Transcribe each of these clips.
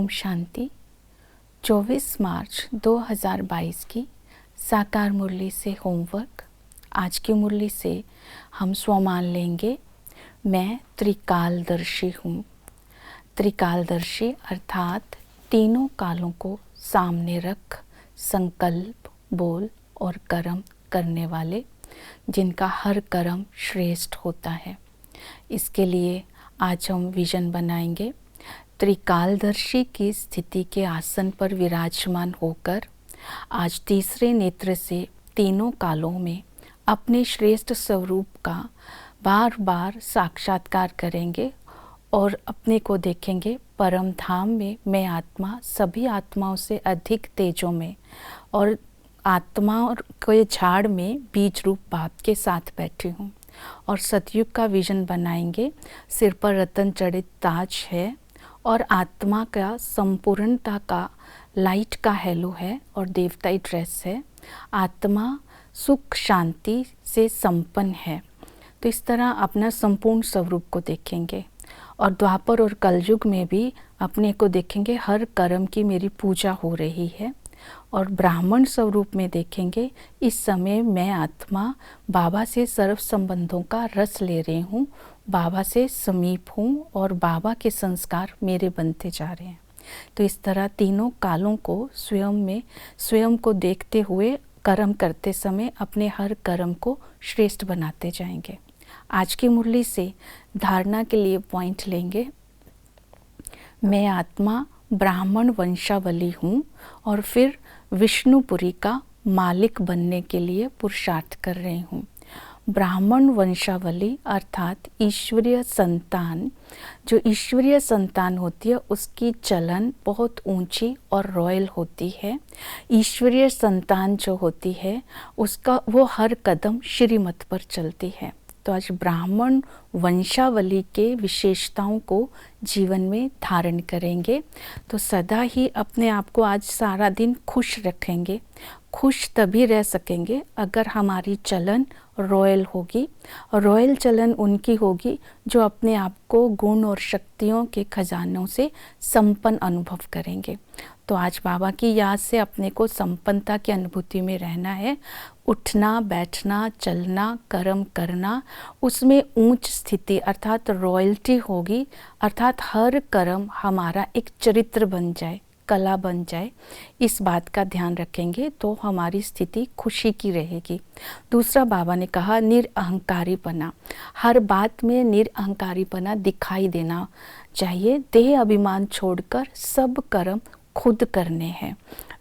शांति। 24 मार्च 2022 की साकार मुरली से होमवर्क। आज की मुरली से हम स्वमान लेंगे, मैं त्रिकालदर्शी हूँ। त्रिकालदर्शी अर्थात तीनों कालों को सामने रख संकल्प, बोल और कर्म करने वाले, जिनका हर कर्म श्रेष्ठ होता है। इसके लिए आज हम विजन बनाएंगे। त्रिकालदर्शी की स्थिति के आसन पर विराजमान होकर आज तीसरे नेत्र से तीनों कालों में अपने श्रेष्ठ स्वरूप का बार बार साक्षात्कार करेंगे और अपने को देखेंगे परम धाम में मैं आत्मा सभी आत्माओं से अधिक तेजों में और आत्मा के झाड़ में बीज रूप बाप के साथ बैठी हूँ। और सतयुग का विजन बनाएंगे। सिर पर रतन जड़ित ताज है और आत्मा का संपूर्णता का लाइट का हेलो है और देवताई ड्रेस है। आत्मा सुख शांति से संपन्न है। तो इस तरह अपना संपूर्ण स्वरूप को देखेंगे और द्वापर और कलयुग में भी अपने को देखेंगे हर कर्म की मेरी पूजा हो रही है। और ब्राह्मण स्वरूप में देखेंगे इस समय मैं आत्मा बाबा से सर्व संबंधों का रस ले रही हूँ, बाबा से समीप हूँ और बाबा के संस्कार मेरे बनते जा रहे हैं। तो इस तरह तीनों कालों को स्वयं को देखते हुए कर्म करते समय अपने हर कर्म को श्रेष्ठ बनाते जाएंगे। आज की मुरली से धारणा के लिए पॉइंट लेंगे, मैं आत्मा ब्राह्मण वंशावली हूँ और फिर विष्णुपुरी का मालिक बनने के लिए पुरुषार्थ कर रही हूँ। ब्राह्मण वंशावली अर्थात ईश्वरीय संतान, जो ईश्वरीय संतान होती है उसकी चलन बहुत ऊंची और रॉयल होती है। ईश्वरीय संतान जो होती है उसका वो हर कदम श्रीमत पर चलती है। तो आज ब्राह्मण वंशावली के विशेषताओं को जीवन में धारण करेंगे। तो सदा ही अपने आप को आज सारा दिन खुश रखेंगे। खुश तभी रह सकेंगे अगर हमारी चलन रॉयल होगी। और रॉयल चलन उनकी होगी जो अपने आप को गुण और शक्तियों के खजानों से संपन्न अनुभव करेंगे। तो आज बाबा की याद से अपने को संपन्नता की अनुभूति में रहना है। उठना, बैठना, चलना, कर्म करना, उसमें ऊंच स्थिति अर्थात रॉयल्टी होगी। अर्थात हर कर्म हमारा एक चरित्र बन जाए, कला बन जाए, इस बात का ध्यान रखेंगे तो हमारी स्थिति खुशी की रहेगी। दूसरा बाबा ने कहा निरअहंकारीपना, हर बात में निरअहंकारीपना दिखाई देना चाहिए। देह अभिमान छोड़कर सब कर्म खुद करने हैं।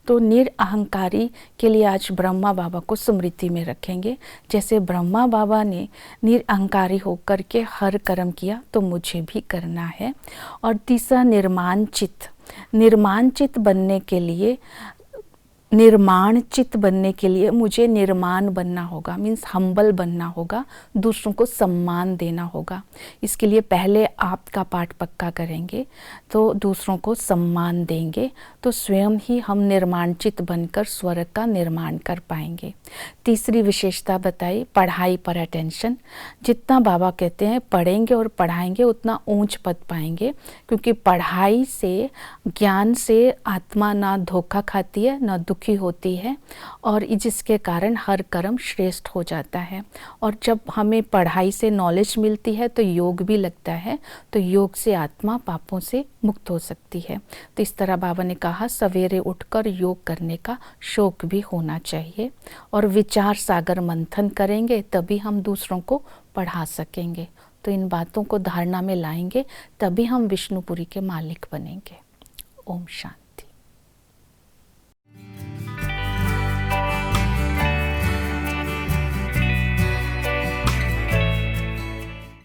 तो निरअहंकारी के लिए आज ब्रह्मा बाबा को स्मृति में रखेंगे। जैसे ब्रह्मा बाबा ने निरअहंकारी होकर के हर कर्म किया तो मुझे भी करना है। और तीसरा निर्माणचित बनने के लिए मुझे निर्माण बनना होगा, मीन्स हम्बल बनना होगा, दूसरों को सम्मान देना होगा। इसके लिए पहले आपका पाठ पक्का करेंगे तो दूसरों को सम्मान देंगे तो स्वयं ही हम निर्माणचित बनकर स्वर्ग का निर्माण कर पाएंगे। तीसरी विशेषता बताई पढ़ाई पर अटेंशन। जितना बाबा कहते हैं पढ़ेंगे और पढ़ाएंगे उतना ऊंच पद पाएंगे, क्योंकि पढ़ाई से, ज्ञान से आत्मा ना धोखा खाती है ना दुखी होती है और जिसके कारण हर कर्म श्रेष्ठ हो जाता है। और जब हमें पढ़ाई से नॉलेज मिलती है तो योग भी लगता है, तो योग से आत्मा पापों से मुक्त हो सकती है। तो इस तरह बाबा ने कहा सवेरे उठकर योग करने का शौक भी होना चाहिए और विचार सागर मंथन करेंगे तभी हम दूसरों को पढ़ा सकेंगे। तो इन बातों को धारणा में लाएंगे तभी हम विष्णुपुरी के मालिक बनेंगे। ओम शांति।